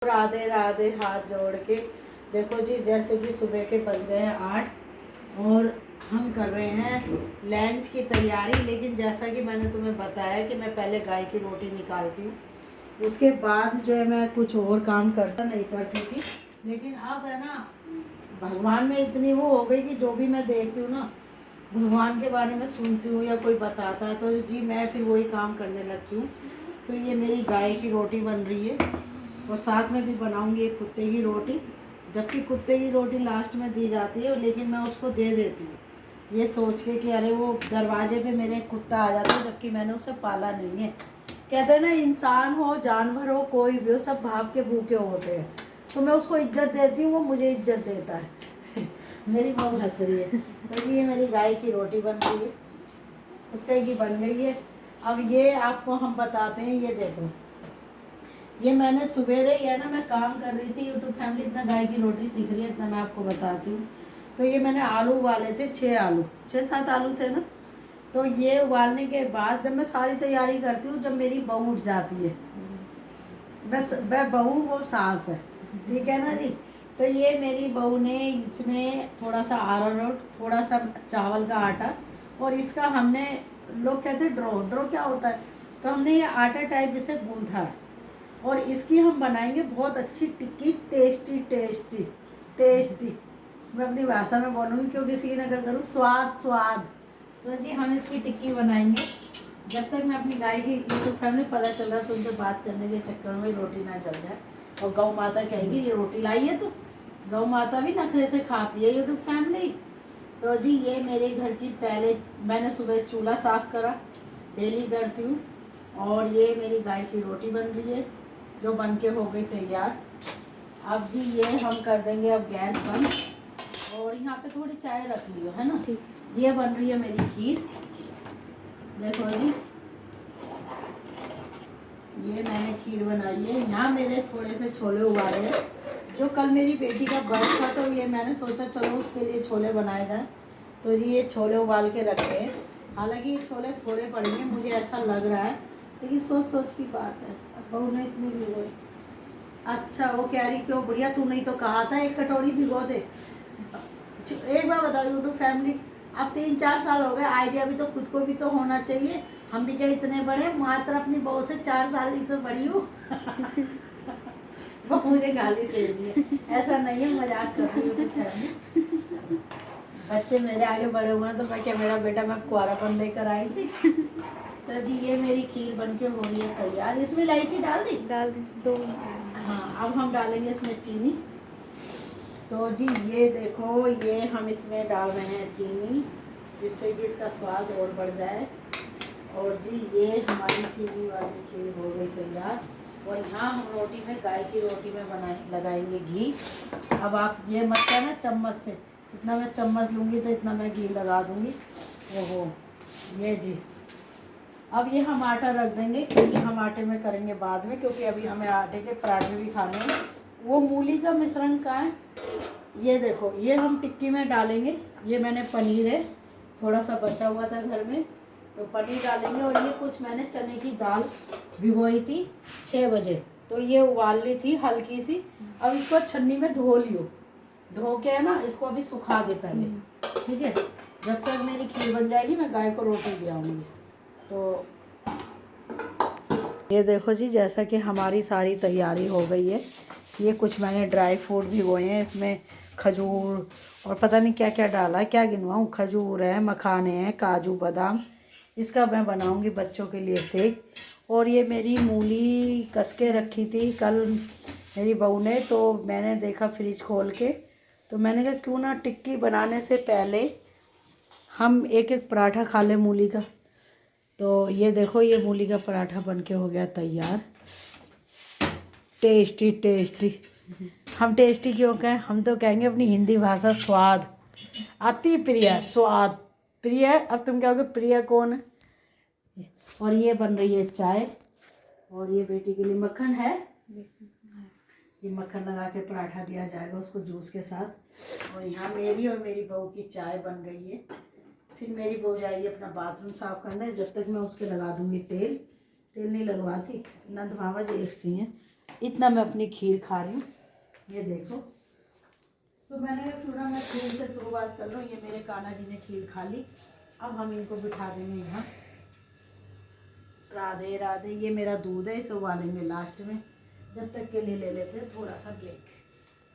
राधे राधे हाथ जोड़ के। देखो जी, जैसे कि सुबह के बज गए हैं 8 और हम कर रहे हैं लंच की तैयारी। लेकिन जैसा कि मैंने तुम्हें बताया कि मैं पहले गाय की रोटी निकालती हूँ, उसके बाद जो है मैं कुछ और काम करता नहीं करती थी। लेकिन अब है ना, भगवान में इतनी वो हो गई कि जो भी मैं देखती हूँ ना, भगवान के बारे में सुनती हूँ या कोई बताता है तो जी मैं फिर वही काम करने लगती हूँ। तो ये मेरी गाय की रोटी बन रही है और साथ में भी बनाऊंगी एक कुत्ते की रोटी। जबकि कुत्ते की रोटी लास्ट में दी जाती है, लेकिन मैं उसको दे देती हूँ ये सोच के कि अरे वो दरवाजे पे मेरे एक कुत्ता आ जाता है, जबकि मैंने उसे पाला नहीं है। कहते हैं ना, इंसान हो जानवर हो कोई भी हो, सब भाग के भूखे होते हैं। तो मैं उसको इज्जत देती हूँ, वो मुझे इज्जत देता है। मेरी बहू हंस रही है। तो ये मेरी गाय की रोटी बन रही है, कुत्ते की बन गई है। अब ये आपको हम बताते हैं, ये देखो, ये मैंने सवेरे ही है ना, मैं काम कर रही थी यूट्यूब फैमिली इतना गाय की रोटी सीख रही है, इतना मैं आपको बताती हूँ। तो ये मैंने आलू उबाले थे, 6 आलू थे ना। तो ये उबालने के बाद जब मैं सारी तैयारी करती हूँ, जब मेरी बहू उठ जाती है, बस मैं बहू वो सास है, ठीक है ना जी। तो ये मेरी बहू ने इसमें थोड़ा सा अरारोट, थोड़ा सा चावल का आटा, और इसका हमने, लोग कहते हैं ड्रो ड्रो क्या होता है, तो हमने ये आटा टाइप इसे गूंथा है। और इसकी हम बनाएंगे बहुत अच्छी टिक्की, टेस्टी टेस्टी टेस्टी। मैं अपनी भाषा में बोलूँगी क्योंकि श्रीनगर करूँ, स्वाद स्वाद। तो जी हम इसकी टिक्की बनाएंगे। जब तक मैं अपनी गाय की यूट्यूब फैमिली पता चल रहा, तो उनसे बात करने के चक्कर में रोटी ना जल जाए। और गौ माता कहेगी ये रोटी लाई है, तो गौ माता भी नखरे से खाती है यूट्यूब फैमिली। तो जी ये मेरे घर की, पहले मैंने सुबह चूल्हा साफ करा, डेली करती हूँ। और ये मेरी गाय की रोटी बन रही है जो बन के हो गई तैयार। अब जी ये हम कर देंगे अब गैस बंद, और यहाँ पे थोड़ी चाय रख लियो, है ना। ये बन रही है मेरी खीर, देखो जी, ये मैंने खीर बनाई है। यहाँ मेरे थोड़े से छोले उबाले हैं, जो कल मेरी बेटी का बर्थ था, तो ये मैंने सोचा चलो उसके लिए छोले बनाए जाए। तो जी ये छोले उबाल के रखे हैं। हालांकि ये छोले थोड़े पड़ेंगे मुझे ऐसा लग रहा है, लेकिन सोच सोच की बात है। अब बहू ने इतनी भिगोई। अच्छा, वो कह रही क्यों बुढ़िया, तू नहीं तो कहा था एक कटोरी भिगो दे। एक बार बताओ यूट्यूब फैमिली, अब 3-4 साल हो गए, आइडिया भी तो खुद को भी तो होना चाहिए। हम भी क्या इतने बड़े, मात्र अपनी बहू से 4 साल ही तो बड़ी हूँ। वो मुझे गाली दे रही है, ऐसा नहीं है, मजाक कर रही हूँ फैमिली। बच्चे मेरे आगे बड़े हुए हैं तो मैं क्या, मेरा बेटा मैं कुआरापन लेकर आई थी। तो जी ये मेरी खीर बन के हो रही है तैयार। इसमें इलायची डाल दी 2। हाँ, अब हम डालेंगे इसमें चीनी। तो जी ये देखो, ये हम इसमें डाल रहे हैं चीनी, जिससे कि इसका स्वाद और बढ़ जाए। और जी ये हमारी चीनी वाली खीर हो गई तैयार। और यहाँ हम रोटी में, गाय की रोटी में लगाएंगे घी। अब आप ये मत कहना चम्मच से, इतना मैं चम्मच लूँगी तो इतना मैं घी लगा दूँगी। ओहो, ये जी। अब ये हम आटा रख देंगे, क्योंकि हम आटे में करेंगे बाद में, क्योंकि अभी हमें आटे के पराठे भी खाने हैं। वो मूली का मिश्रण कहाँ है, ये देखो, ये हम टिक्की में डालेंगे। ये मैंने पनीर है, थोड़ा सा बचा हुआ था घर में, तो पनीर डालेंगे। और ये कुछ मैंने चने की दाल भिगोई थी 6 बजे, तो ये उबाल ली थी हल्की सी। अब इसको छन्नी में धो लियो, धो के है ना इसको अभी सुखा दे पहले, ठीक है। जब तक मेरी खीर बन जाएगी मैं गाय को रोटी दे आऊँगी। तो ये देखो जी, जैसा कि हमारी सारी तैयारी हो गई है। ये कुछ मैंने ड्राई फ्रूट भिगोए हैं, इसमें खजूर और पता नहीं क्या क्या डाला है, क्या गिनवाऊँ, खजूर है, मखाने हैं, काजू बादाम। इसका मैं बनाऊंगी बच्चों के लिए शेक। और ये मेरी मूली कस के रखी थी कल मेरी बहू ने, तो मैंने देखा फ्रिज खोल के, तो मैंने कहा क्यों ना टिक्की बनाने से पहले हम एक एक पराठा खा लें मूली का। तो ये देखो, ये मूली का पराठा बन के हो गया तैयार, टेस्टी टेस्टी। हम टेस्टी क्यों कहें, हम तो कहेंगे अपनी हिंदी भाषा स्वाद, अति प्रिय, स्वाद प्रिय। अब तुम कहोगे प्रिय कौन है। और ये बन रही है चाय, और ये बेटी के लिए मक्खन है, ये मक्खन लगा के पराठा दिया जाएगा उसको जूस के साथ। और यहाँ मेरी और मेरी बहू की चाय बन गई है। फिर मेरी बहू जाएगी अपना बाथरूम साफ करने, जब तक मैं उसके लगा दूंगी तेल। तेल नहीं लगवाती, नंद मामा जी एक सी हैं, इतना मैं अपनी खीर खा रही हूँ, ये देखो। तो मैंने क्यों ना मैं खीर से शुरुआत कर लूँ। ये मेरे कान्हा जी ने खीर खा ली, अब हम इनको बिठा देंगे यहाँ। राधे राधे। ये मेरा दूध है, इसे उबालेंगे लास्ट में, जब तक के लिए ले लेते हैं थोड़ा सा ब्रेक।